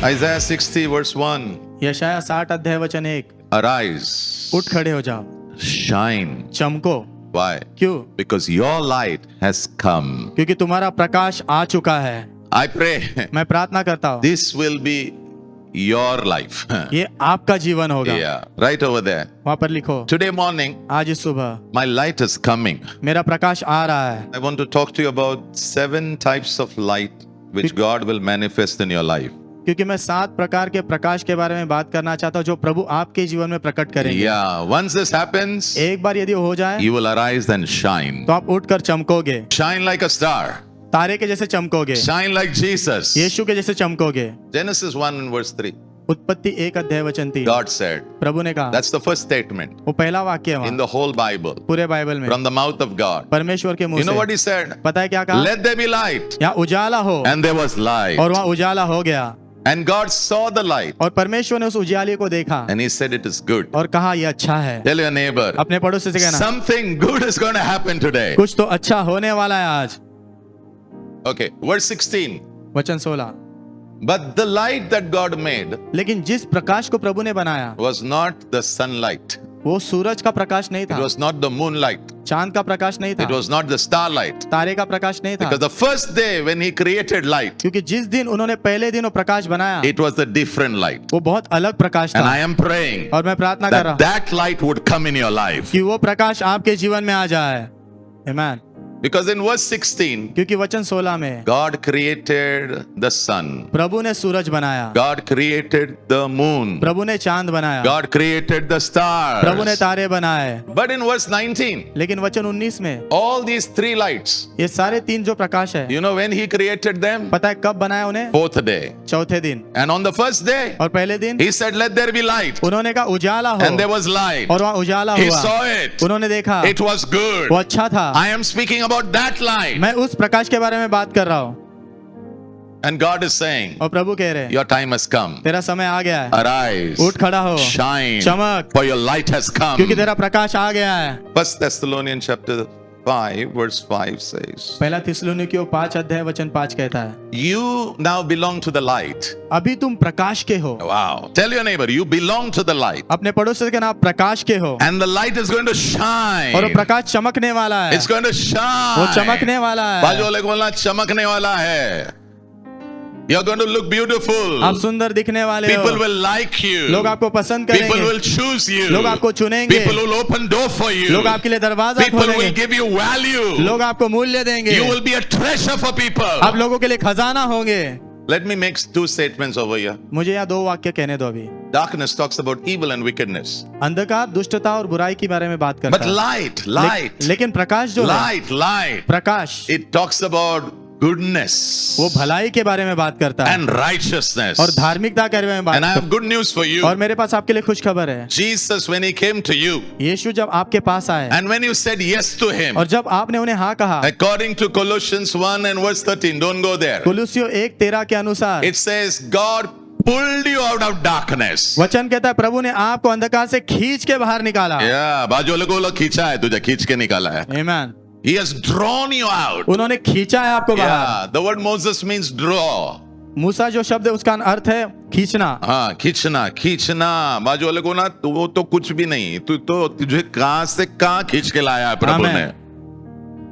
Isaiah 60 verse 1. यशाया 60 अध्याय वचन 1, Arise, उठ खड़े हो जाओ, shine. चमको। Why? क्यों? Because your light has come. क्योंकि तुम्हारा प्रकाश आ चुका है। I pray मैं प्रार्थना करता हूँ this will be your life. ये आपका जीवन होगा। Yeah, right over there. वहां पर लिखो, Today morning, आज इस सुबह my light is coming. मेरा प्रकाश आ रहा है। I want to talk to you about 7 types of light which God will manifest in your life. क्योंकि मैं 7 प्रकार के प्रकाश के बारे में बात करना चाहता हूँ जो प्रभु आपके जीवन में प्रकट करेंगे। Yeah, once this happens, एक बार यदि हो जाए you will arise and shine. तो आप उठकर चमकोगे, Shine like a star. तारे के जैसे चमकोगे, Shine like Jesus. यीशु के जैसे चमकोगे। Genesis 1 and verse 3. उत्पत्ति 1 अध्याय वचन 3, God said, प्रभु ने कहा, that's the first statement वो पहला वाक्य है in वहाँ the whole Bible, पूरे बाइबल में, from the mouth of God. परमेश्वर के You मुंह know what से। he said? पता है क्या कहा? Let there be light. यहाँ उजाला हो, And there was light. और वहाँ उजाला हो गया। And God saw the light. और परमेश्वर ने उस उजाले को देखा And he said it is good. और कहा ये अच्छा है। Tell your neighbor, अपने पड़ोसी से कहना, something good is going to happen today. कुछ तो अच्छा होने वाला है आज। Okay, verse 16. वचन 16, But the light that God made लेकिन जिस प्रकाश को प्रभु ने बनाया was not the sunlight. वो सूरज का प्रकाश नहीं It था, was not the moonlight. चांद का प्रकाश नहीं था, It was not the starlight. तारे का प्रकाश नहीं था। Because the first day when he created light, क्योंकि जिस दिन उन्होंने पहले दिन वो प्रकाश बनाया it was a different light. वो बहुत अलग प्रकाश And था। I am praying और मैं प्रार्थना कर रहा that हूँ that light would come in your life. कि वो प्रकाश आपके जीवन में आ जाए। आमीन। Because in verse 16, क्योंकि वचन 16 में God created the sun. प्रभु ने सूरज बनाया, God created the moon. प्रभु ने चांद बनाया, God created the प्रभु ने stars. तारे बनाए। But in verse 19, लेकिन वचन 19 में all these 3 lights, ये सारे 3 जो प्रकाश है, you know when he created them? पता है कब बनाया उन्हें? 4th day. चौथे दिन। And on the first day, और पहले दिन he said, let there be light. उन्होंने कहा उजाला हो, And there was light. और वहाँ उजाला He हुआ। saw it. उन्होंने देखा It was good. वो अच्छा था। I am speaking about that light. मैं उस प्रकाश के बारे में बात कर रहा हूँ। And God is saying, और प्रभु कह रहे हैं your time has come. तेरा समय आ गया है, Arise, उठ खड़ा हो, shine, चमक, for your light has come. क्योंकि तेरा प्रकाश आ गया है। 1 Thessalonians chapter 5 verse 5 says, पहला थिस्सलुनीकियों 5 अध्याय वचन 5 कहता है, you now belong to the light. अभी तुम प्रकाश के हो। Wow. Tell your neighbor, you belong to the light. अपने पड़ोसी के नाम प्रकाश के हो, And the light is going to shine. और वो प्रकाश चमकने वाला है। It's going to shine. वो चमकने वाला है। बाजू वाले को बोलना चमकने वाला है. You're going to look beautiful. आप सुंदर दिखने वाले हो। People will like you. लोग आपको पसंद People करेंगे, will choose you. लोग आपको चुनेंगे, People will open door for you. लोग आपके लिए दरवाजा People will खोलेंगे, give you value. लोग आपको मूल्य देंगे, You will be a treasure for people. आप लोगों के लिए खजाना होंगे। Let me make 2 statements over here. मुझे यहाँ 2 वाक्य कहने दो अभी। Darkness talks about evil and wickedness. अंधकार दुष्टता और बुराई के बारे में बात करता But है। light, लेकिन प्रकाश जो है, light, Prakash it talks about goodness वो भलाई के बारे में बात करता है and righteousness. और धार्मिकता के बारे में बात And I करता have good news for है। you. और मेरे पास आपके लिए खुश खबर है। Jesus, when he came to you, यीशु जब आपके पास आए and when you said yes to him, और जब आपने उन्हें हाँ कहा, according to Colossians 1 and verse 13, don't go there. कुलुस्सियों 1:13 के अनुसार It says, God pulled you out of darkness. वचन कहता है प्रभु ने आपको अंधकार से खींच के बाहर निकाला। Yeah, बाजू वाले को बोलो खींचा है तुझे, खींच के निकाला है. आमीन। He has drawn you out. उन्होंने खींचा है आपको बाहर। Yeah, the word Moses means draw. मूसा जो शब्द है उसका अर्थ है खींचना। हाँ, खींचना बाजू वाले को ना, वो तो कुछ भी नहीं, तू तो तुझे कहां से कहां खींच के लाया है प्रभु ने.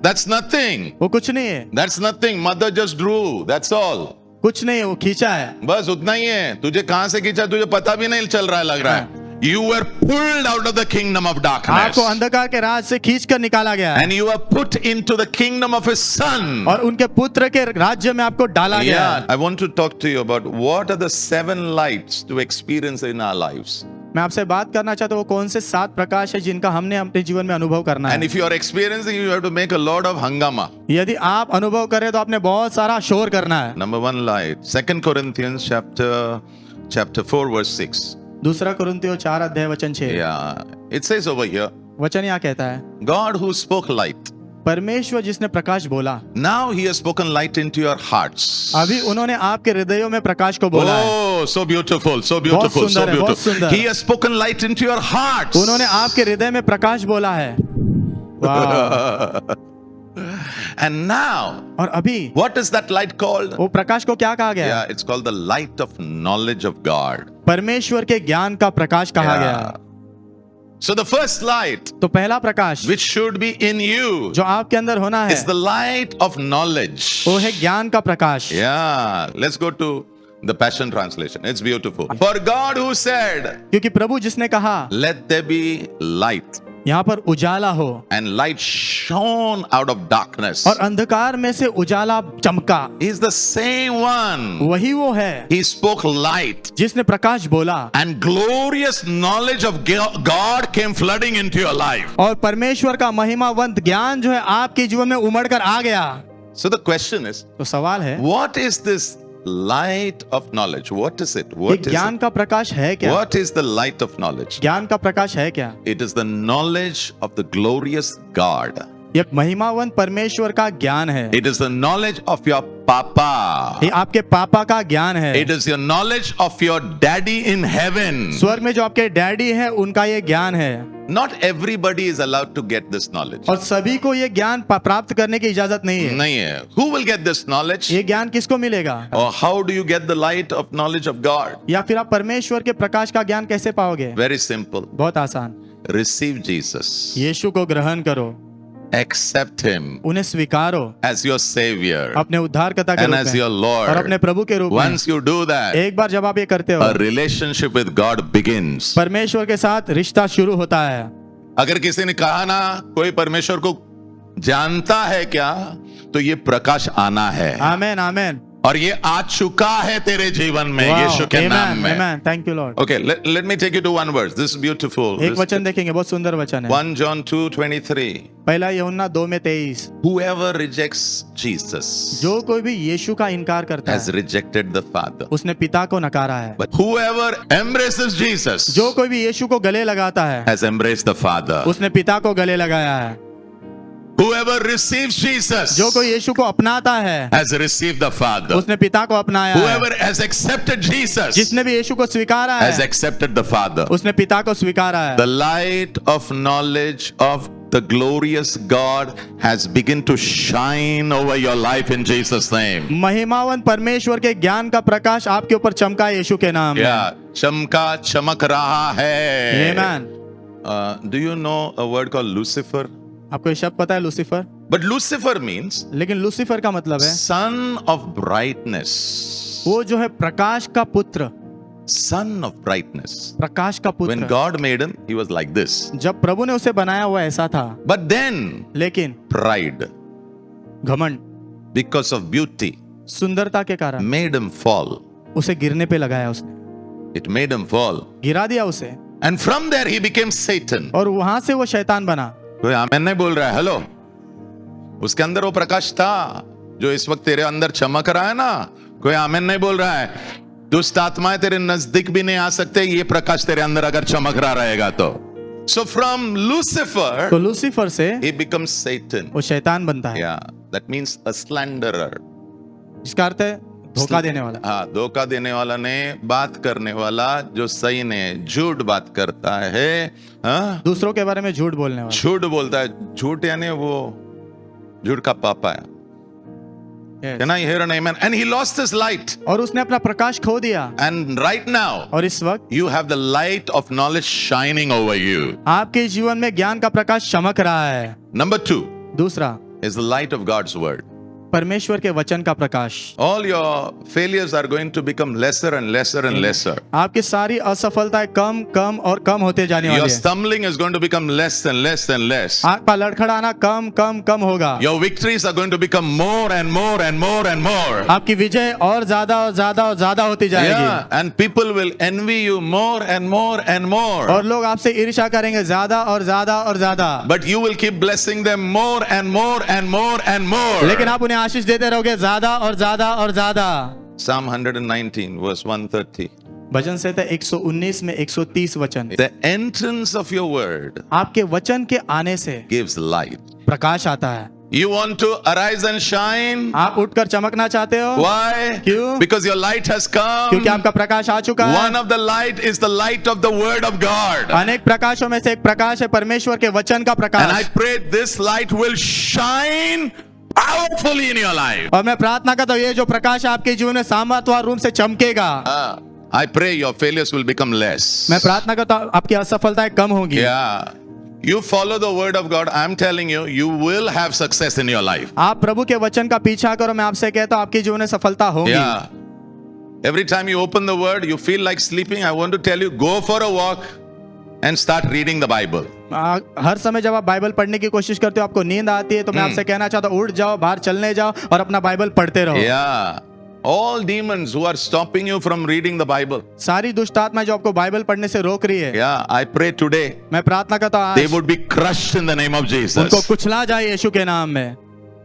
That's nothing. वो कुछ नहीं है, That's nothing. Mother just drew. That's all. कुछ नहीं है, वो खींचा है। बस उतना ही है. तुझे कहां से खींचा तुझे पता भी नहीं चल रहा है, लग रहा है. You were pulled out of the kingdom of darkness. आपको अंधकार के राज से खींच कर निकाला गया है And you were put into the kingdom of his son. और उनके पुत्र के राज्य में आपको डाला गया है। I want to talk to you about what are the 7 lights to experience in our lives. मैं आपसे बात करना चाहता हूँ वो कौन से 7 प्रकाश है जिनका हमने अपने जीवन में अनुभव करना And है। if you are experiencing, you have to make a lot of hangama. यदि आप अनुभव करें तो आपने बहुत सारा शोर करना है। Number 1 light. 2 Corinthians chapter 4 verse 6. दूसरा कुरिन्थियों 4 अध्याय वचन 6। Yeah. It says over here, वचन यहाँ कहता है, God who spoke light. परमेश्वर जिसने प्रकाश बोला, Now he has spoken light into your hearts. अभी उन्होंने आपके हृदयों में प्रकाश को बोला है। Oh, so beautiful, so beautiful, so सुंदर है, बहुत beautiful. सुंदर। He has spoken light into your hearts. उन्होंने आपके हृदय में प्रकाश बोला है। वाह। And now, और अभी what is that light called? वो प्रकाश को क्या कहा गया? Yeah, it's called the light of knowledge of God. परमेश्वर के ज्ञान का प्रकाश कहा Yeah. गया। So the first light, तो पहला प्रकाश which should be in you, जो आपके अंदर होना है is the light of knowledge. वो है ज्ञान का प्रकाश। Yeah, let's go to the Passion Translation. It's beautiful. For God who said, क्योंकि प्रभु जिसने कहा let there be light, यहाँ पर उजाला हो and light shone out of darkness. और अंधकार में से उजाला चमका, He's the same one. वही वो है He spoke light, जिसने प्रकाश बोला and glorious knowledge of God came flooding into your life. और परमेश्वर का महिमावंत ज्ञान जो है आपके जीवन में उमड़ कर आ गया। So the question is, तो सवाल है what is this light of knowledge? What is it? ये What is ज्ञान it? का प्रकाश है क्या? What is the light of knowledge? ज्ञान का प्रकाश है क्या? It is the knowledge of the glorious God. ये महिमावंत परमेश्वर का ज्ञान है। It is the knowledge of your papa. ये आपके पापा का ज्ञान है। It is your knowledge of your daddy in heaven. स्वर्ग में जो आपके डैडी है उनका ये ज्ञान है। Not everybody is allowed to get this knowledge. और सभी को ये ज्ञान प्राप्त करने की इजाजत नहीं है। नहीं है. Who will get this knowledge? ये ज्ञान किसको मिलेगा? Or how do you get the light of knowledge of God? या फिर आप परमेश्वर के प्रकाश का ज्ञान कैसे पाओगे? Very simple. बहुत आसान। Receive Jesus. यीशु को ग्रहण करो, Accept him उन्हें स्वीकारो as your savior अपने उद्धारकर्ता के and रूप as में your और अपने Lord. प्रभु के रूप में। Once you do that, एक बार जब आप ये करते हो a relationship with God begins. परमेश्वर के साथ रिश्ता शुरू होता है। अगर किसी ने कहा ना कोई परमेश्वर को जानता है क्या, तो ये प्रकाश आना है आमेन आमेन। और ये आ चुका है तेरे जीवन में यीशु के नाम में। Amen. Thank you lord. Okay, let me take you to one verse. This is beautiful. एक वचन देखेंगे, बहुत सुंदर वचन है। 1 John 2:23. पहला यूहन्ना 2:23। Whoever rejects Jesus जो कोई भी यीशु का इनकार करता has है rejected the Father. उसने पिता को नकारा है। But whoever embraces Jesus जो कोई भी यीशु को गले लगाता है has embraced the Father. उसने पिता को गले लगाया है। Whoever receives Jesus जो कोई यीशु को अपनाता है has received the Father. उसने पिता को अपनाया है। Whoever has accepted Jesus जिसने भी यीशु को स्वीकारा has है accepted the Father. उसने पिता को स्वीकारा है। The light of knowledge of the glorious God has begun to shine over your life in Jesus' name. महिमावन परमेश्वर के ज्ञान का प्रकाश आपके ऊपर चमका यीशु के नाम में। Yeah, चमका चमक रहा है. आमेन। Do you know a word called Lucifer? आपको ये शब्द पता है लूसीफर? But Lucifer means लेकिन लूसीफर का मतलब है son of brightness. वो जो है प्रकाश का पुत्र, Son of brightness. प्रकाश का When पुत्र। God made him, he was like this. जब प्रभु ने उसे बनाया हुआ ऐसा था, But then, लेकिन pride, घमंड because of beauty, सुंदरता के कारण made him fall. उसे गिरने पे लगाया उसने, It made him fall. गिरा दिया उसे And from there, he became Satan. और वहां से वो शैतान बना। कोई आमेन नहीं बोल रहा है? हेलो, उसके अंदर वो प्रकाश था जो इस वक्त तेरे अंदर चमक रहा है ना। कोई आमेन नहीं बोल रहा है? दुष्ट आत्माएं तेरे नजदीक भी नहीं आ सकते ये प्रकाश तेरे अंदर अगर चमक रहा रहेगा तो। So from Lucifer, तो लूसीफर से he becomes Satan. वो शैतान बनता है, Yeah, that means a slanderer. जिसका अर्थ है धोखा देने वाला। हाँ, धोखा देने वाला ने, बात करने वाला जो सही ने झूठ बात करता है। हाँ, दूसरों के बारे में झूठ बोलने वाला। झूठ बोलता है। झूठ यानी वो झूठ का पापा है। Yes. Can I hear an amen? And he lost his light. और उसने अपना प्रकाश खो दिया। And right now, और इस वक्त you have the light of knowledge shining over you. आपके जीवन में ज्ञान का प्रकाश चमक रहा है। Number 2 दूसरा, is the light of God's word. परमेश्वर के वचन का प्रकाश। All your failures are going to become lesser and lesser and lesser. आपकी सारी असफलताएं कम कम और कम होते जाने वाली Your है। stumbling is going to become less and less and less. आपका लड़खड़ाना कम कम कम होगा। Your victories are going to become more and more and more and more. आपकी विजय और ज्यादा और ज्यादा और ज्यादा होती जाएगी। Yeah, and people will envy you more and more and more. और लोग आपसे ईर्ष्या करेंगे ज्यादा और ज्यादा और ज्यादा। But you will keep blessing them more and more and more and more. लेकिन आप उन्हें आशीष देते रहोगे ज्यादा और ज्यादा और ज्यादा। Psalm 119 verse 130. भजन संहिता 119 में 130 वचन। The entrance of your word आपके वचन के आने से gives light. प्रकाश आता है। You want to arise and shine? आप उठकर चमकना चाहते हो? Why? क्यों? Because your light has come. क्योंकि आपका प्रकाश आ चुका है। One of the light is the light of the word of God. अनेक प्रकाशों में से एक प्रकाश है परमेश्वर के वचन का And I Prakash. pray this light will shine powerfully in your life. और मैं प्रार्थना करता हूँ ये जो प्रकाश है आपके जीवन में सामर्थ्यवान रूप से चमकेगा। I pray your failures will become less. मैं प्रार्थना करता हूँ आपकी असफलताएं कम होंगी। Yeah. You follow the word of God. I'm telling you, you will have success in your life. आप प्रभु के वचन का पीछा करो, मैं आपसे कहता हूँ आपके जीवन में सफलता होगी। Yeah. Every time you open the word, you feel like sleeping. I want to tell you, go for a walk and start reading the Bible. हर समय जब आप बाइबल पढ़ने की कोशिश करते हो आपको नींद आती है, तो मैं आपसे कहना चाहता हूँ उठ जाओ, बाहर चलने जाओ और अपना बाइबल पढ़ते रहो। Yeah. All demons who are stopping you from reading the Bible. सारी दुष्ट आत्मा जो आपको बाइबल पढ़ने से रोक रही है, Yeah. I pray today, मैं प्रार्थना करता हूँ they आज would be crushed in the name of उनको Jesus. कुचला जाए यीशु के नाम में।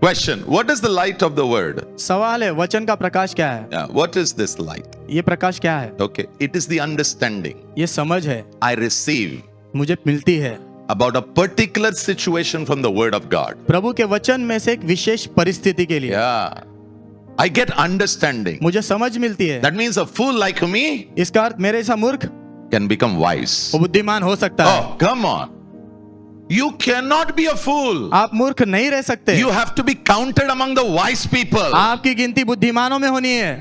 Question. What is the light of the word? सवाल है वचन का प्रकाश क्या है? Yeah. What is this light? ये प्रकाश क्या है? Okay. It is the understanding ये समझ है, I receive मुझे मिलती है about a particular situation from the word of God. प्रभु के वचन में से एक विशेष परिस्थिति के लिए। Yeah. I get understanding. मुझे समझ मिलती है। That means a fool like me इसका अर्थ मेरे जैसा मूर्ख can become wise. वो बुद्धिमान हो सकता है। Oh, come on. You cannot be a fool. आप मूर्ख नहीं रह सकते। You have to be counted among the wise people. आपकी गिनती बुद्धिमानों में होनी है।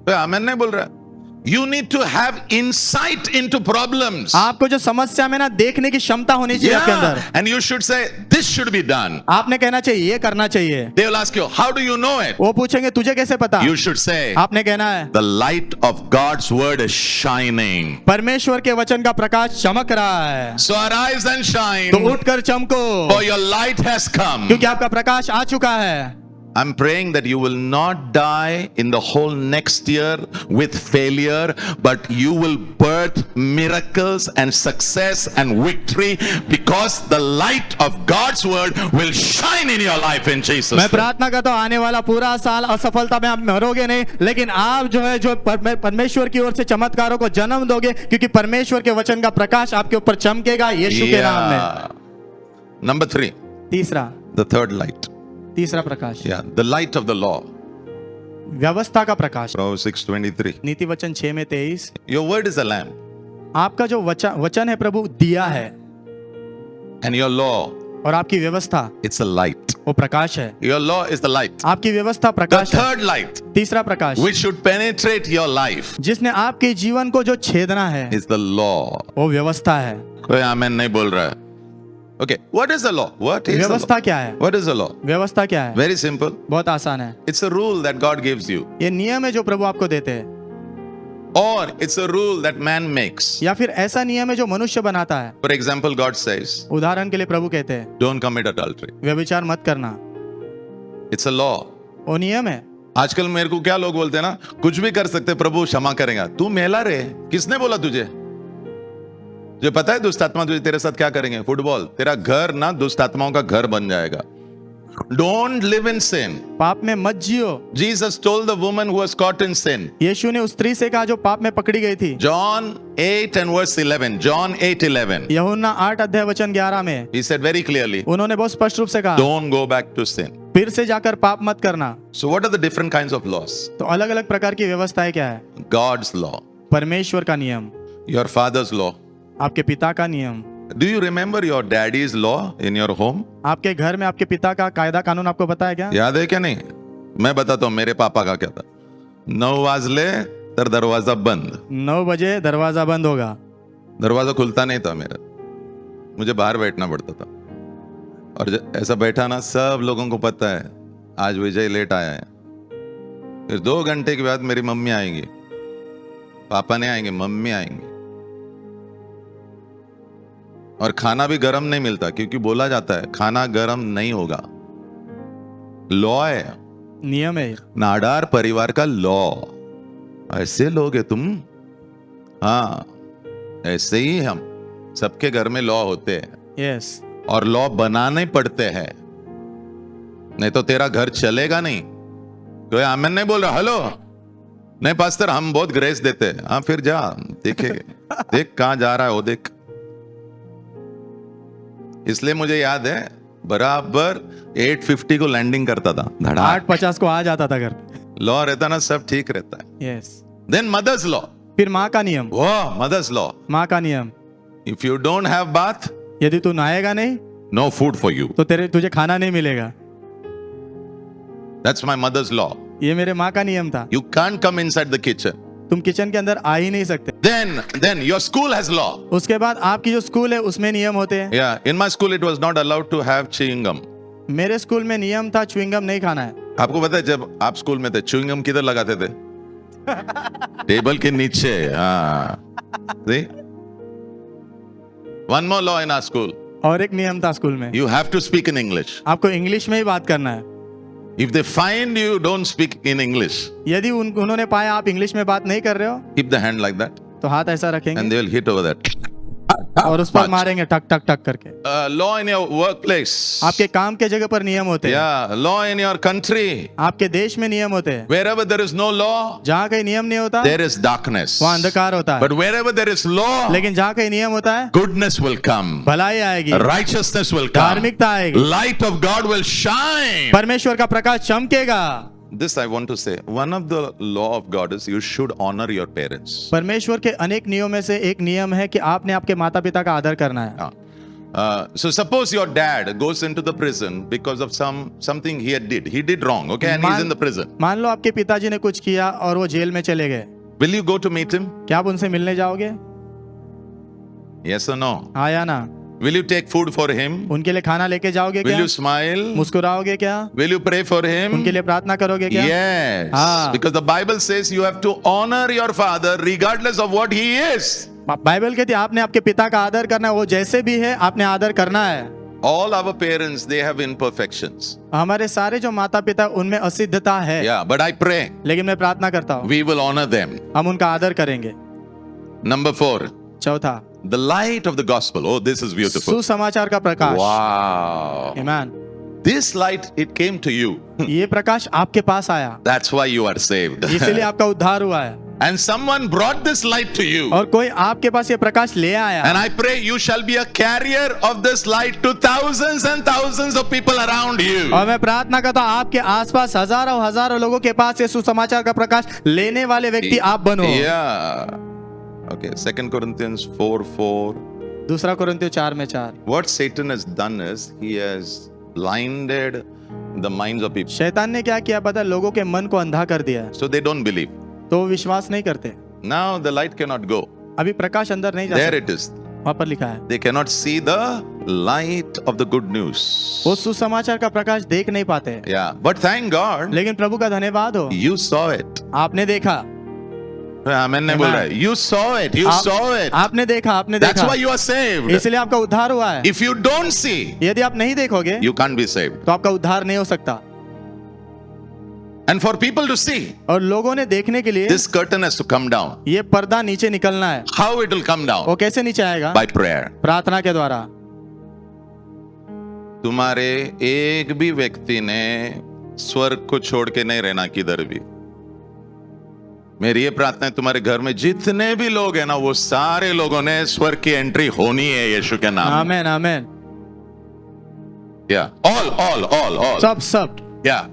तो आमेन नहीं बोल रहा। You need to have insight into problems. आपको जो समस्या में ना देखने की क्षमता होनी चाहिए आपके अंदर। And you should say, this should be done. आपने कहना चाहिए ये करना चाहिए। They will ask you, how do you know it? वो पूछेंगे तुझे कैसे पता? You should say, आपने कहना है the light of God's word is shining. परमेश्वर के वचन का प्रकाश चमक रहा है, So arise and shine, तो उठकर चमको, for your light has come. क्योंकि आपका प्रकाश आ चुका है। I'm praying that you will not die in the whole next year with failure, but you will birth miracles and success and victory because the light of God's word will shine in your life in Jesus' मैं name. प्रार्थना करता हूँ आने वाला पूरा साल असफलता में आप मरोगे नहीं, लेकिन आप जो है जो परमेश्वर की ओर से चमत्कारों को जन्म दोगे, क्योंकि परमेश्वर के वचन का प्रकाश आपके ऊपर चमकेगा यीशु के नाम में। Number 3, तीसरा the third light. तीसरा प्रकाश, Yeah, the light of the law. व्यवस्था का प्रकाश। Proverbs 6:23. नीति वचन 6 में 23, Your word is a lamp, आपका जो वचन है प्रभु दिया है, and your law, और आपकी व्यवस्था it's a light. वो प्रकाश है। Your law is the light. आपकी व्यवस्था The प्रकाश है। third light, तीसरा प्रकाश which should penetrate your life, जिसने आपके जीवन को जो छेदना है is the law. वो व्यवस्था है। कोई आमेन नहीं बोल रहा है। Okay, what is the law? What is the व्यवस्था law? क्या है? What is the law? व्यवस्था क्या है? Very simple. बहुत आसान है। It's a rule that God gives you, ये नियम है जो प्रभु आपको देते हैं, or it's a rule that man makes. या फिर ऐसा नियम है जो मनुष्य बनाता है। For example, God says, उदाहरण के लिए प्रभु कहते हैं don't commit adultery. व्यभिचार मत करना, It's a law. वो नियम है। आजकल मेरे को क्या लोग बोलते हैं ना, कुछ भी कर सकते प्रभु क्षमा करेगा। तू मेला रे, किसने बोला तुझे? जो पता है दुष्ट आत्मा तुझे तेरे साथ क्या करेंगे? फुटबॉल, तेरा घर ना दुष्ट आत्माओं का घर बन जाएगा। Don't live in sin. पाप में मत जियो। Jesus told the woman who was caught in sin. यीशु ने उस स्त्री से कहा जो पाप में पकड़ी गई थी। John 8 and verse 11. John 8:11. यूहन्ना 8 अध्याय वचन 11 में He said very clearly, उन्होंने बहुत स्पष्ट रूप से कहा don't go back to sin. फिर से जाकर पाप मत करना। So what are the different kinds of laws? तो अलग अलग प्रकार की व्यवस्थाएं क्या है? God's law, परमेश्वर का नियम, your father's law. आपके पिता का नियम। Do you remember your daddy's law in your home? आपके घर में आपके पिता का कायदा कानून आपको पता है क्या? याद है क्या नहीं? मैं बताता हूँ मेरे पापा का क्या था। 9 वाजले तर दरवाजा बंद। 9 बजे दरवाजा बंद होगा। दरवाजा खुलता नहीं था मेरा, मुझे बाहर बैठना पड़ता था। और ऐसा बैठा ना, सब लोगों को पता है आज विजय लेट आया है। फिर 2 घंटे के बाद मेरी मम्मी आएंगी, पापा नहीं आएंगे, मम्मी आएंगी। और खाना भी गरम नहीं मिलता, क्योंकि बोला जाता है खाना गरम नहीं होगा। लॉ है, नियम है। नाडार परिवार का लॉ। ऐसे लोग है तुम? हाँ, ऐसे ही हम सबके घर में लॉ होते हैं। यस। और लॉ बनाने पड़ते हैं, नहीं तो तेरा घर चलेगा नहीं। कोई आमेन नहीं बोल रहा? हेलो नहीं पास्टर, हम बहुत ग्रेस देते हैं। हाँ फिर जा, देखे देख कहां जा रहा है वो देख। इसलिए मुझे याद है बराबर 8:50 को लैंडिंग करता था, धड़ाक। 8:50 को आ जाता था घर। लॉ रहता ना, सब ठीक रहता है। यस। देन मदर्स लॉ, फिर माँ का नियम। वो मदर्स लॉ, माँ का नियम, if you don't have bath, यदि तू नहाएगा नहीं नो फूड फॉर यू। तो तुझे खाना नहीं मिलेगा। That's my mother's law. ये मेरे माँ का नियम था, You can't come inside the kitchen. तुम किचन के अंदर आ ही नहीं सकते। Then your school has law. उसके बाद आपकी जो स्कूल है उसमें नियम होते हैं। Yeah, in my school it was not allowed to have chewing gum. मेरे स्कूल में नियम था च्युइंगम नहीं खाना है। आपको पता है जब आप स्कूल में थे च्युइंग गम किधर लगाते थे? टेबल के नीचे। हाँ, see? One more law in our school. और एक नियम था स्कूल में, You have to speak in English. आपको इंग्लिश में ही बात करना है। If they find you don't speak in English, यदि उन्होंने पाया आप इंग्लिश में बात नहीं कर रहे हो keep the hand like that तो हाथ ऐसा रखेंगे and they will hit over that. और उस पर मारेंगे टक टक टक करके। Law in your workplace. आपके काम के जगह पर नियम होते हैं। Yeah, law in your country. आपके देश में नियम होते हैं। Wherever there is no law, जहाँ कहीं नियम नहीं होता there is darkness. वहाँ अंधकार होता है, But wherever there is law, लेकिन जहाँ कहीं नियम होता है goodness will come. भलाई आएगी, Righteousness will come. धार्मिकता आएगी, Light of God will shine. परमेश्वर का प्रकाश चमकेगा। This I want to say. One of the law of God is you should honor your parents. परमेश्वर के अनेक नियमों में से एक नियम है कि आपने आपके माता पिता का आदर करना है। So suppose your dad goes into the prison because of something he did. He did wrong, okay, and he's in the prison. मान लो आपके पिताजी ने कुछ किया और वो जेल में चले गए, Will you go to meet him? क्या आप उनसे मिलने जाओगे? Yes or no? हाँ या ना? Will you take food for him? उनके लिए खाना लेके जाओगे Will क्या? you smile? मुस्कुराओगे क्या? Will you pray for him? उनके लिए प्रार्थना करोगे क्या? Yes. हाँ। Because the Bible says you have to honor your father regardless of what he is. Bible कहती है आपने आपके पिता का आदर करना है, वो जैसे भी है आपने आदर करना है। All our parents, they have imperfections. हमारे सारे जो माता पिता उनमें असिद्धता है, Yeah, but I pray लेकिन मैं प्रार्थना करता हूँ we will honor them. हम उनका आदर करेंगे। Number 4, चौथा, the light of the gospel. Oh, this is beautiful. सुसमाचार का प्रकाश। Wow. Iman, This light, it came to you. ये प्रकाश आपके पास आया, That's why you are saved. इसीलिए आपका उद्धार हुआ है। And someone brought this light to you. और कोई आपके पास ये प्रकाश ले आया, And I pray you shall be a carrier of this light to thousands and thousands of people around you. और मैं प्रार्थना करता हूँ आपके आसपास हजारों हजारों लोगों के पास ये सुसमाचार का प्रकाश लेने वाले व्यक्ति आप बनो। Yeah. Okay, 2 Corinthians 4:4. दूसरा कुरिन्थियों 4:4। What Satan has done is he has blinded the minds of people. शैतान ने क्या किया पता है? लोगों के मन को अंधा कर दिया, So they don't believe. तो वो विश्वास नहीं करते। Now the light cannot go. अभी प्रकाश अंदर नहीं जा There सकता, it is. वहां पर लिखा है। They cannot see the light of the good news. वो सुसमाचार का प्रकाश देख नहीं पाते, Yeah, but thank God लेकिन प्रभु का धन्यवाद हो you saw it. आपने देखा। Amen नहीं बोल रहा है. You saw it. You saw it. आपने देखा, आपने That's देखा, why you are saved. इसलिए आपका उद्धार हुआ है। If you don't see, यदि आप नहीं देखोगे you can't be saved. तो आपका उद्धार नहीं हो सकता। And for people to see, और लोगों ने देखने के लिए this curtain has to come down. ये पर्दा नीचे निकलना है। How it will come down? वो कैसे नीचे आएगा? By prayer. प्रार्थना के द्वारा। तुम्हारे एक भी व्यक्ति ने स्वर्ग को छोड़ के नहीं रहना किधर भी। मेरी ये प्रार्थना है तुम्हारे घर में जितने भी लोग हैं ना वो सारे लोगों ने स्वर्ग की एंट्री होनी है यीशु के नाम में। आमेन आमेन। Yeah. All. सब। Yeah.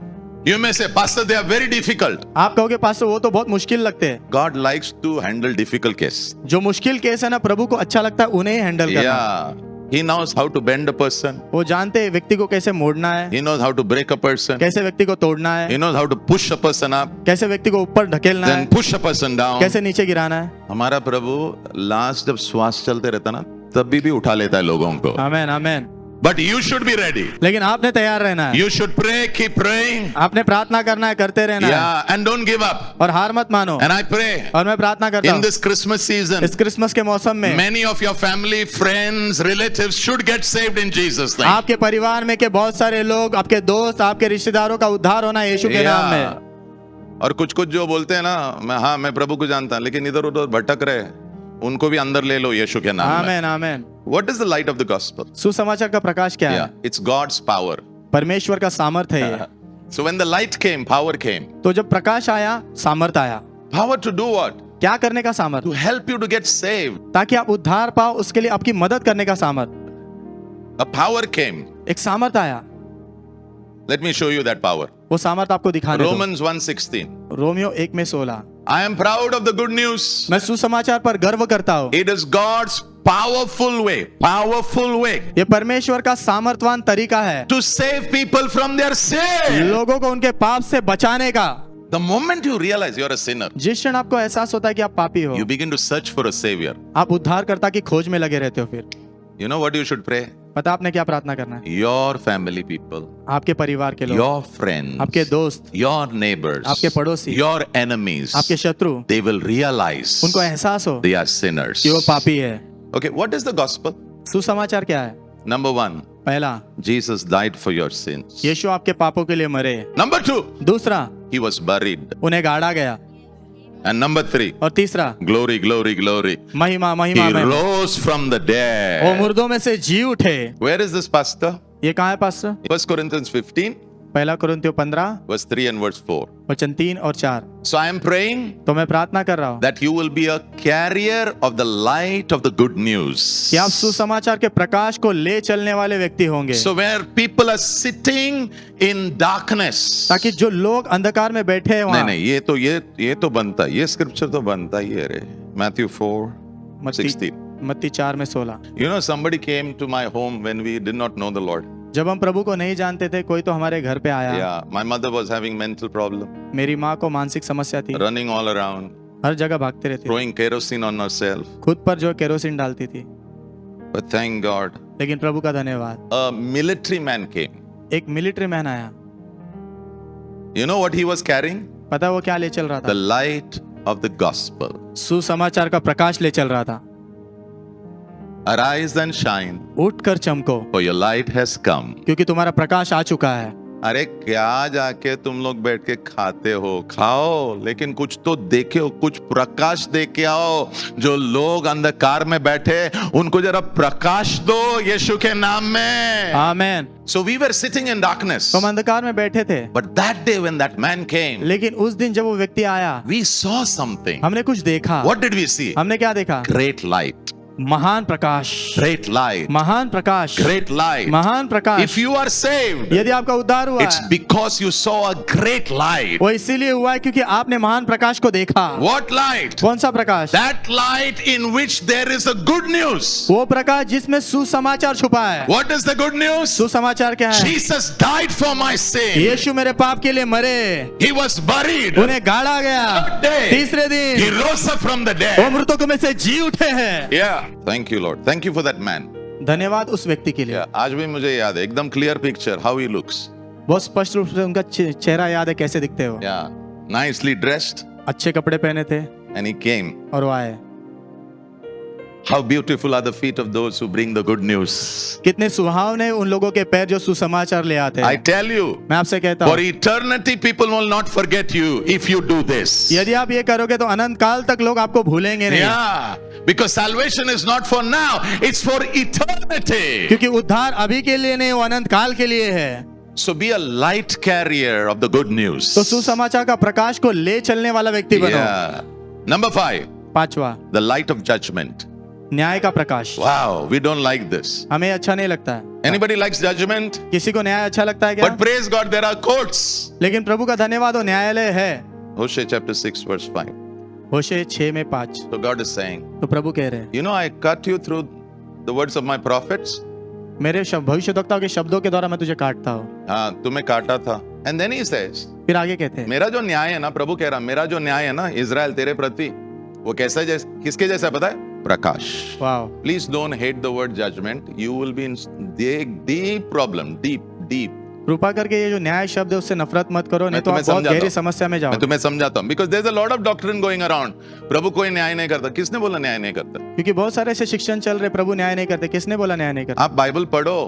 You may say, Pastor, they are very difficult. आप कहोगे पास्टर वो तो बहुत मुश्किल लगते हैं। God likes to handle difficult case. जो मुश्किल केस है ना प्रभु को अच्छा लगता है उन्हें हैंडल करना। Yeah. He knows how to bend a person. वो जानते हैं व्यक्ति को कैसे मोड़ना है, He knows how to break a person. कैसे व्यक्ति को तोड़ना है, He knows how to push a person up, कैसे व्यक्ति को ऊपर ढकेलना है, then push a person down. कैसे नीचे गिराना है। हमारा प्रभु लास्ट जब श्वास चलते रहता ना तभी भी उठा लेता है लोगों को। आमेन आमेन। But you should be ready. लेकिन आपने तैयार रहना है, You should pray, keep praying. आपने प्रार्थना करना है, करते रहना है Yeah, and don't give up. और हार मत मानो। And I pray और मैं प्रार्थना करता in हूँ this Christmas season, इस क्रिसमस के मौसम में many of your family, friends, relatives should get saved in Jesus' name. आपके परिवार में के बहुत सारे लोग, आपके दोस्त, आपके रिश्तेदारों का उद्धार होना है यीशु के नाम में। Yeah. और कुछ जो बोलते हैं ना मैं प्रभु को जानता हूं लेकिन इधर उधर भटक रहे उनको भी अंदर ले लो यीशु के नाम में। आमेन आमेन। What is the light of the gospel? सुसमाचार का प्रकाश क्या है? Yeah, it's God's power. परमेश्वर का सामर्थ है ये। So when the light came, power came. तो जब प्रकाश आया सामर्थ आया। Power to do what? क्या करने का सामर्थ? To help you to get saved. ताकि आप उद्धार पाओ, उसके लिए आपकी मदद करने का सामर्थ। A power came. एक सामर्थ आया। Let me show you that power. वो सामर्थ आपको दिखाने दो। Romans 1:16. Romeo 1:16 I am proud of the good news. मैं सुसमाचार पर गर्व करता हूँ। It is God's powerful way ये परमेश्वर का सामर्थवान तरीका है to save people from their sin. लोगों को उनके पाप से बचाने का। The moment you realize you're a sinner, जिस क्षण आपको एहसास होता है कि आप पापी हो, you begin to search for a savior. आप उद्धारकर्ता की खोज में लगे रहते हो। फिर You know what you should pray? पता आपने क्या प्रार्थना करना है? Your family people, आपके परिवार के लोग, your friends, आपके दोस्त, your neighbors, आपके पड़ोसी, your enemies, आपके शत्रु, they will realize उनको एहसास हो they are sinners. कि वो पापी है। Okay, what is the gospel? सुसमाचार क्या है? Number 1, पहला, Jesus died for your sins. यीशु आपके पापों के लिए मरे। Number 2, दूसरा, he was buried. उन्हें गाड़ा गया। And number 3, और तीसरा, glory, glory, glory. महिमा He महिमा महिमा। rose from the वो dead. मुर्दों में से जी उठे। Where is this pastor? ये कहाँ है पास्टर? 1 Corinthians 15, पहला कुरिन्थियों 15 verse 3 and verse 4. वचन 3 और 4। So I am praying तो मैं प्रार्थना कर रहा हूँ that you will be a carrier of the light of the good news. कि आप सुसमाचार के प्रकाश को ले चलने वाले व्यक्ति होंगे, So where people are sitting in darkness. ताकि जो लोग अंधकार में बैठे हैं नहीं वहाँ। नहीं, ये तो बनता है, ये स्क्रिप्चर तो बनता ही है रे. Matthew 4:16. मत्ती 4 में 16। You know, somebody came to my home when we did not know the Lord. जब हम प्रभु को नहीं जानते थे, कोई तो हमारे घर पे आया। Yeah, my mother was having mental problem, मेरी माँ को मानसिक समस्या थी, running all around, हर जगह भागते रहती, throwing kerosene on herself. खुद पर जो केरोसिन डालती थी। But thank God, लेकिन प्रभु का धन्यवाद, a military man came. एक मिलिट्री मैन आया। You know what he was carrying? पता है वो क्या ले चल रहा The था? light of the gospel. सुसमाचार का प्रकाश ले चल रहा था। Arise and shine, उठकर चमको, for your light has come. क्योंकि तुम्हारा प्रकाश आ चुका है। अरे क्या जाके तुम लोग बैठ के खाते हो, खाओ, लेकिन कुछ तो देखे हो, कुछ प्रकाश दे के आओ। जो लोग अंधकार में बैठे, उनको जरा प्रकाश दो यीशु के नाम में। आमेन। So we were sitting in darkness. तो हम अंधकार में बैठे थे, But that day when that man came, लेकिन उस दिन जब वो व्यक्ति आया, we saw something. हमने कुछ देखा। What did we see? हमने क्या देखा? Great light. महान प्रकाश, Great light. महान प्रकाश, Great light. महान प्रकाश। If you are saved, यदि आपका उद्धार हुआ it's है, because you saw a great light. वो इसीलिए हुआ है क्योंकि आपने महान प्रकाश को देखा। What light? कौन सा प्रकाश? That light in which there is a good news. वो प्रकाश जिसमें सुसमाचार छुपा है। What is the good news? सुसमाचार क्या है? Jesus died for my sin. यीशु मेरे पाप के लिए मरे, He was buried. उन्हें गाड़ा गया, Third day, तीसरे He दिन rose up from the वो dead. मृतकों में से जी उठे हैं। Yeah. Thank you, Lord. Thank you for that man. धन्यवाद उस व्यक्ति के लिए। Yeah. आज भी मुझे याद है, एकदम clear picture how he looks. बहुत स्पष्ट रूप से उनका चेहरा याद है, कैसे दिखते हो। Yeah. Nicely dressed, अच्छे कपड़े पहने थे and he came. और वो आए। How beautiful are the feet of those who bring the good news. कितने सुहावने उन लोगों के पैर जो सुसमाचार ले आते I हैं। tell you, मैं आपसे कहता for हूँ, eternity people will not forget you if you do this. यदि आप ये करोगे तो अनंत काल तक लोग आपको भूलेंगे नहीं। Yeah, because salvation is not for now, it's for eternity. क्योंकि उद्धार अभी के लिए नहीं, वो अनंत काल के लिए है। So be a light carrier of the good news. तो सुसमाचार का प्रकाश को ले चलने वाला व्यक्ति बनो। Yeah. Number 5, पांचवा, the light of judgment. न्याय का प्रकाश। Wow, we don't like this. हमें अच्छा नहीं लगता है। Anybody likes judgment? किसी को न्याय अच्छा लगता है क्या? But praise God, there are courts. लेकिन प्रभु का धन्यवाद हो, न्यायालय है। Hosea chapter 6 verse 5. होशे 6 में 5। So God is saying, तो प्रभु कह रहे हैं, you know, I cut you through the words of my prophets. मेरे भविष्यद्वक्ताओं के शब्दों के द्वारा मैं तुझे काटता हूँ। हाँ, तुम्हें काटा था. And then he says, फिर आगे कहते हैं, मेरा जो न्याय है ना, प्रभु कह रहा, मेरा जो न्याय है ना इजराइल तेरे प्रति, वो कैसा किसके जैसा पता है? प्रकाश. वाह। Please don't hate the word judgment. You will be in deep problem, deep. कृपा करके ये जो न्याय शब्द है उससे नफरत मत करो, नहीं तो आप बहुत गहरी समस्या में मैं जाओ। तुम्हें समझाता हूँ. Because there's a lot of doctrine going around. प्रभु कोई न्याय नहीं करता. किसने बोला न्याय नहीं करता? क्योंकि बहुत सारे ऐसे शिक्षण चल रहे, प्रभु न्याय नहीं करते। किसने बोला न्याय नहीं करते? आप बाइबल पढ़ो.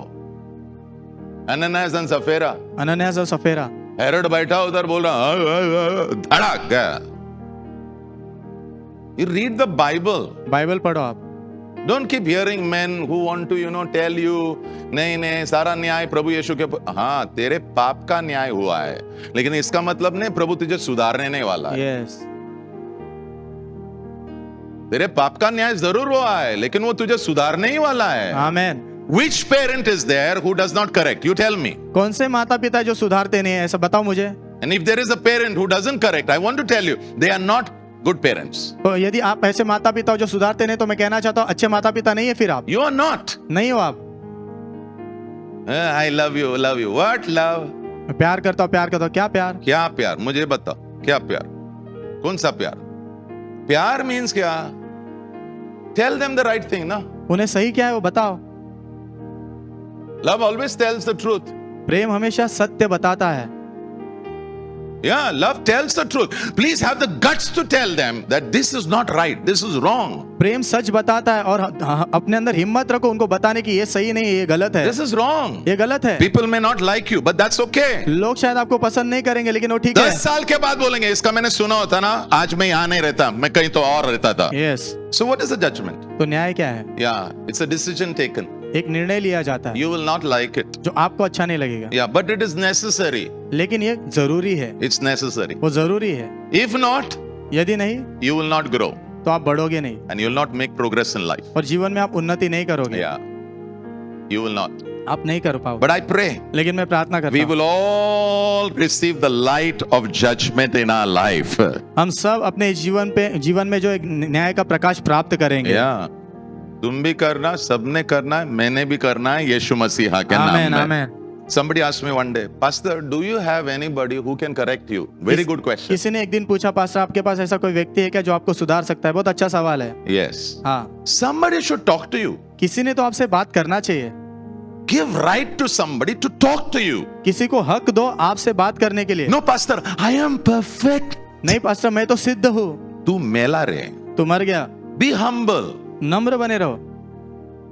अननियास और सफेरा. अनन्यास और सफेरा। हेरोड बैठा उधर बोल रहा, धड़क गया. You read the Bible. Bible पढ़ो आप। Don't keep hearing men who want to, tell you, नहीं, सारा न्याय प्रभु यीशु के, हाँ, तेरे पाप का न्याय हुआ है, लेकिन इसका मतलब नहीं प्रभु तुझे सुधारने नहीं वाला है. यस, तेरे पाप का न्याय जरूर हुआ है, लेकिन वो तुझे सुधारने ही वाला है. आमेन। Which parent is there who does not correct? You tell me. कौन से माता पिता जो सुधारते नहीं है, ऐसा बताओ मुझे। And if there is a parent who doesn't correct, I want to tell you, they are not good parents. तो यदि आप ऐसे माता पिता हो जो सुधारते नहीं, तो मैं कहना चाहता हूँ अच्छे माता पिता नहीं है फिर आप, You are not. नहीं हो आप। I love you, love you. What love? मैं प्यार करता हूँ, प्यार करता हूँ, क्या प्यार? क्या प्यार? मुझे बताओ, क्या प्यार? कौन सा प्यार? प्यार means क्या? Tell them the right thing, ना? उन्हें सही क्या है वो बताओ। Love always tells the truth. प्रेम हमेशा सत्य बताता है। Yeah, love tells the truth. Please have the guts to tell them that this is not right, this is wrong. प्रेम सच बताता है और अपने अंदर हिम्मत रखो उनको बताने की ये सही नहीं है, ये गलत है, This is wrong. ये गलत है। People may not like you, but that's okay. लोग शायद आपको पसंद नहीं करेंगे, लेकिन वो ठीक है। 10 साल के बाद बोलेंगे इसका मैंने सुना होता ना, आज मैं यहाँ नहीं रहता, मैं कहीं तो और रहता था. Yes. So what is the judgment? तो न्याय क्या है? Yeah, it's a decision taken. एक निर्णय लिया जाता है You will not like it. जो आपको अच्छा नहीं लगेगा, Yeah, but it is necessary. लेकिन ये जरूरी है, It's necessary. वो जरूरी है। If not, यदि नहीं you will not grow तो आप बढ़ोगे नहीं and you will not make progress in life. और जीवन में आप उन्नति नहीं करोगे। Yeah, you will not. आप नहीं कर पाओगे। But I pray लेकिन मैं प्रार्थना करता we हूँ will all receive the light of judgment in our life. हम सब अपने जीवन में जो एक न्याय का प्रकाश प्राप्त करेंगे। Yeah. तुम भी करना, सबने करना है, मैंने भी करना है, यीशु मसीहा के आमेन, नाम में. आमेन। Somebody asked me one day, Pastor, do you have anybody who can correct you? Very good question. किसी ने एक दिन पूछा, पास्टर आपके पास ऐसा कोई व्यक्ति है क्या जो आपको सुधार सकता है? बहुत अच्छा सवाल है। Yes. हाँ, Somebody should talk to you. किसी ने तो आपसे बात करना चाहिए। Give right to somebody to talk to you. किसी को हक दो आपसे बात करने के लिए। No, Pastor, I am perfect. नहीं पास्टर, मैं तो सिद्ध हूँ। तू मेला रे. तू मर गया। Be humble. नम्र बने रहो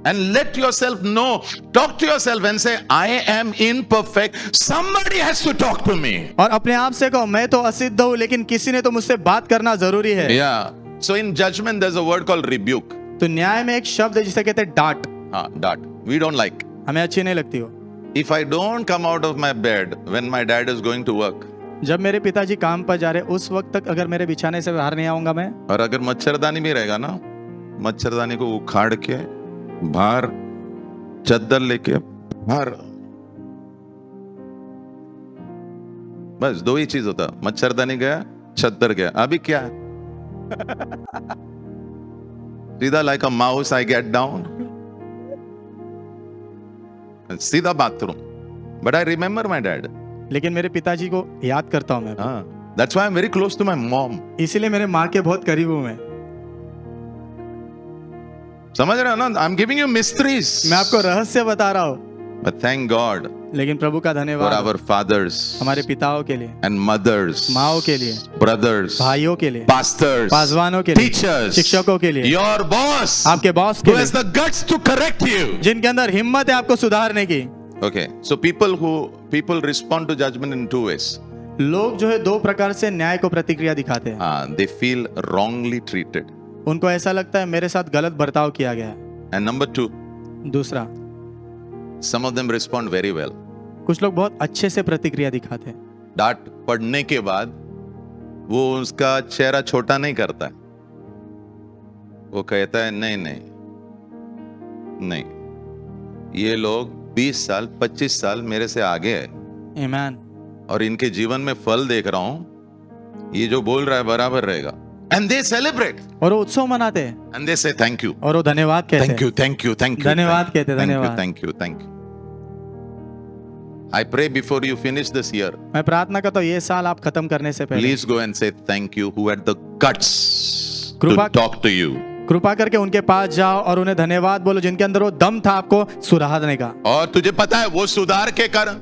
And let yourself know, talk to yourself and say, I am imperfect. Somebody has to talk to me. और अपने आप से कहो मैं तो असिद्ध हूँ, लेकिन किसी ने तो मुझसे बात करना जरूरी है। Yeah. So in judgment, there's a word called rebuke. तो न्याय में एक शब्द है जिसे कहते हैं डांट। That. We don't like. हमें अच्छी नहीं लगती हो। If I don't come out of my bed when my dad is going to work, जब मेरे पिताजी काम पर जा रहे उस वक्त तक अगर मेरे बिछाने से बाहर नहीं आऊंगा मैं, और अगर मच्छरदानी भी रहेगा ना, मच्छरदानी को उखाड़ के बाहर चद्दर लेके बाहर, बस दो ही चीज होता, मच्छरदानी गया, चद्दर गया. अभी क्या है? सीधा like a mouse I get down, सीधा bathroom. But I remember my dad. लेकिन मेरे पिताजी को याद करता हूँ मैं। That's why I'm very close to my mom. इसीलिए मेरे माँ के बहुत करीब हूँ मैं। समझ रहे हो ना? I'm giving you mysteries. मैं आपको रहस्य बता रहा हूँ। But thank God लेकिन प्रभु का for धन्यवाद our fathers हमारे पिताओं के लिए, and mothers, माओं के लिए, brothers, भाइयों के लिए, pastors, पासवानों के लिए, teachers, शिक्षकों के लिए, your boss, आपके बॉस के who has लिए, the guts to correct you. जिनके अंदर हिम्मत है आपको सुधारने की। Okay, so people respond to judgment in two ways. लोग जो है दो प्रकार से न्याय को प्रतिक्रिया दिखाते हैं। They feel wrongly treated. उनको ऐसा लगता है मेरे साथ गलत बर्ताव किया गया है। And number two, दूसरा, some of them respond very well. कुछ लोग बहुत अच्छे से प्रतिक्रिया दिखाते हैं। डांट पड़ने के बाद वो उसका चेहरा छोटा नहीं करता है, वो कहता है नहीं नहीं नहीं, ये लोग 20 साल 25 साल मेरे से आगे है, आमीन। और इनके जीवन में फल देख रहा हूं, ये जो बोल रहा है बराबर रहेगा. And they celebrate. और वो उत्सव मनाते हैं And they say thank you. और वो धन्यवाद कहते हैं। Thank you, thank you, thank you. धन्यवाद कहते हैं, Thank you, धन्यवाद। thank you, thank you. I pray before you finish this year, मैं प्रार्थना करता हूँ ये साल आप खत्म करने से पहले please go and say thank you who had the guts to कृपा- talk to you. कृपा करके उनके पास जाओ और उन्हें धन्यवाद बोलो जिनके अंदर वो दम था आपको सुधारने का। और तुझे पता है वो सुधार के कारण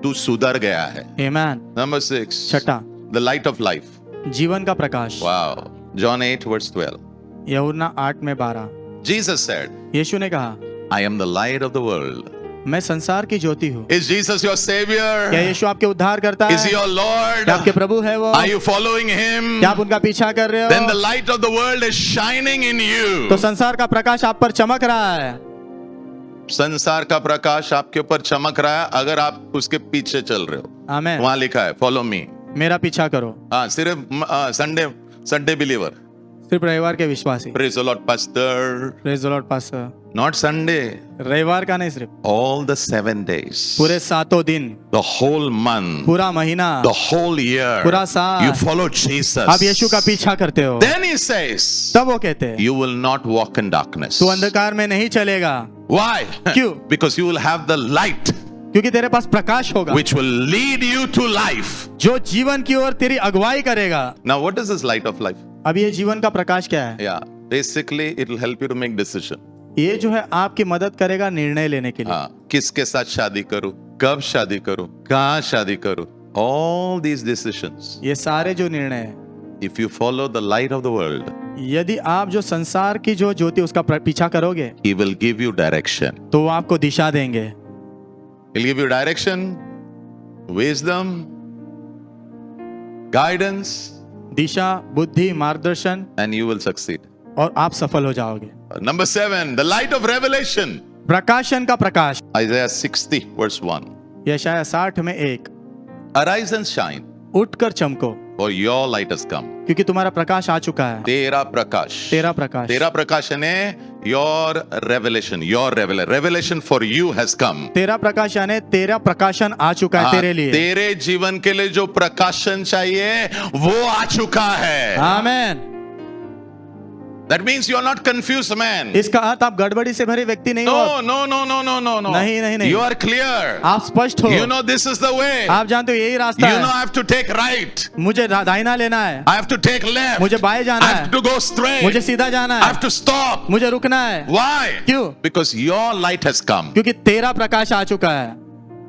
तू सुधर गया है. आमीन। Number 6, छठा, the light of life. जीवन का प्रकाश। Wow. John 8 verse 12. यूहन्ना 8:12। Jesus said, यीशु ने कहा I am the light of the world. मैं संसार की ज्योति हूँ। Is Jesus your savior? क्या यीशु आपके उद्धार करता Is he है? your Lord? क्या आपके प्रभु है वो? Are you following him? क्या आप उनका पीछा कर रहे Then the हो? light of the world is shining in you. तो संसार का प्रकाश आप पर चमक रहा है। संसार का प्रकाश आपके ऊपर चमक रहा है अगर आप उसके पीछे चल रहे हो. आमीन। वहां लिखा है फॉलो मी. मेरा पीछा करो। हाँ, सिर्फ संडे बिलीवर. सिर्फ रविवार के विश्वासी। Praise the Lord, Pastor. Praise the Lord pastor. Not Sunday. रविवार का नहीं, सिर्फ All the 7 days. पूरे 7 दिन, The whole month. पूरा महीना, The whole year. पूरा साल You follow Jesus. आप यीशु का पीछा करते हो। Then he says, तब वो कहते हैं you will not walk in darkness. तू अंधकार में नहीं चलेगा, Why? क्यों? Because you will have the light क्योंकि तेरे पास प्रकाश होगा which will lead you to life. जो जीवन की ओर तेरी अगुवाई करेगा। Now, what is this light of life? अब ये जीवन का प्रकाश क्या है? Yeah, basically it will help you to make decision. ये जो है आपकी मदद करेगा निर्णय लेने के लिए। हाँ, किसके साथ शादी करूं, कब शादी करूं, कहाँ शादी करूं, all these decisions. ये सारे जो निर्णय हैं, If you follow the light of the world, यदि आप जो संसार की जो ज्योति उसका पीछा करोगे he will give you direction. तो वो आपको दिशा देंगे। He'll give you direction, wisdom, guidance, दिशा, बुद्धि, मार्गदर्शन, and you will succeed. और आप सफल हो जाओगे। Number 7, the light of revelation. प्रकाशन का प्रकाश। Isaiah 60 verse 1. यशायाह 60 में 1, Arise and shine, उठकर चमको for your light has come. क्योंकि तुम्हारा प्रकाश आ चुका है। तेरा प्रकाश. तेरा प्रकाश, तेरा प्रकाश यानी your revelation, your revelation for you has come. तेरा प्रकाश यानी तेरा प्रकाशन आ चुका है तेरे लिए। तेरे जीवन के लिए जो प्रकाशन चाहिए वो आ चुका है. आमेन। That means you are not confused, man. इसका अर्थ आप गड़बड़ी से भरे व्यक्ति नहीं हो। No, no, no, no, no, no, no. नहीं, नहीं, नहीं। You are clear. आप स्पष्ट हो। You know this is the way. आप जानते हो यही रास्ता You know है। I have to take right. मुझे दाहिना लेना है, I have to take left. मुझे बाएं जाना I है, have to go straight. मुझे सीधा जाना I है, have to stop. मुझे रुकना है। Why? क्यों? Because your light has come. क्योंकि तेरा प्रकाश आ चुका है।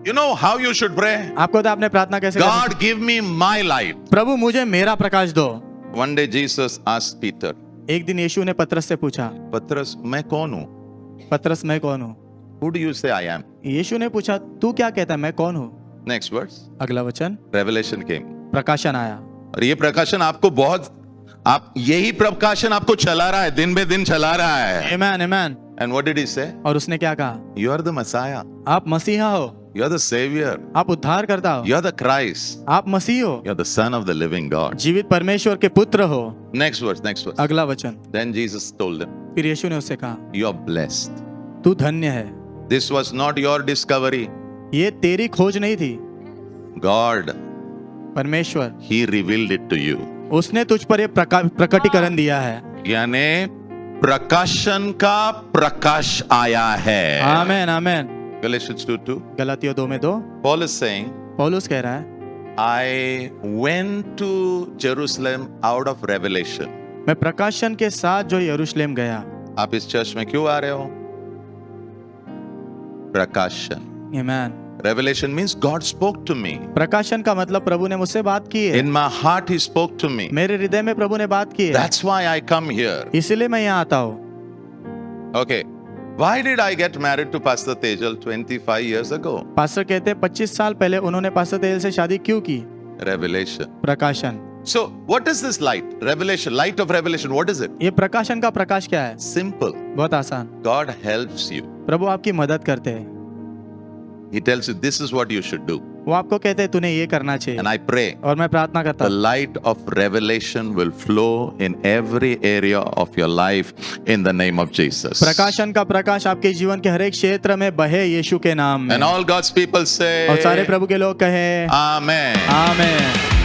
You know how you should pray? आपको तो आपने प्रार्थना कैसे करनी? God, give me my light. प्रभु मुझे मेरा प्रकाश दो। One day Jesus asked Peter, एक दिन यीशु ने पतरस से पूछा, पतरस, मैं कौन हूँ? पतरस मैं कौन हूँ? Who do you say I am? यीशु ने पूछा तू क्या कहता है मैं कौन हूँ? Next verse. अगला वचन, Revelation came. प्रकाशन आया। और ये प्रकाशन आपको आप यही प्रकाशन आपको चला रहा है, दिन बे दिन चला रहा है. आमेन, आमेन। And what did he say? और उसने क्या कहा? You are the Messiah. आप मसीहा हो, You are the Savior. आप उद्धार करता हो, You are the Christ. आप मसीह हो, You are the Son of the living God. जीवित परमेश्वर के पुत्र हो। Next verse, next verse. अगला वचन, Then Jesus told them, फिर यीशु ने उससे कहा you are blessed. तू धन्य है। This was not your discovery. ये तेरी खोज नहीं थी, God, परमेश्वर He revealed it to you. उसने तुझ पर ये प्रकटीकरण दिया है। यानी प्रकाशन का प्रकाश आया है. आमेन, आमेन। Galatians 2:2. गलातियों 2 में 2, Paul is saying, पौलुस कह रहा है I went to Jerusalem out of revelation. मैं प्रकाशन के साथ जो यरूशलेम गया। आप इस चर्च में क्यों आ रहे हो? प्रकाशन. आमेन। Revelation means God spoke to me. प्रकाशन का मतलब प्रभु ने मुझसे बात की है। In my heart He spoke to me. मेरे हृदय में प्रभु ने बात की है, That's why I come here. इसलिए मैं यहाँ आता हूँ। Okay. Why did I get married to Pastor Tejal 25 years ago? Pastor कहते हैं 25 साल पहले उन्होंने पास्टर तेल से शादी क्यों की? Revelation. प्रकाशन। So, what is this light? Revelation, light of revelation. What is it? ये प्रकाशन का प्रकाश क्या है? Simple. बहुत आसान। God helps you. प्रभु आपकी मदद करते हैं। He tells you this is what you should do. वो आपको कहते हैं तूने ये करना चाहिए। And I pray और मैं प्रार्थना करता the हूँ light of revelation will flow in every area of your life in the name of Jesus. प्रकाशन का प्रकाश आपके जीवन के हर एक क्षेत्र में बहे यीशु के नाम में। And all God's people say, और सारे प्रभु के लोग कहे Amen. आमेन।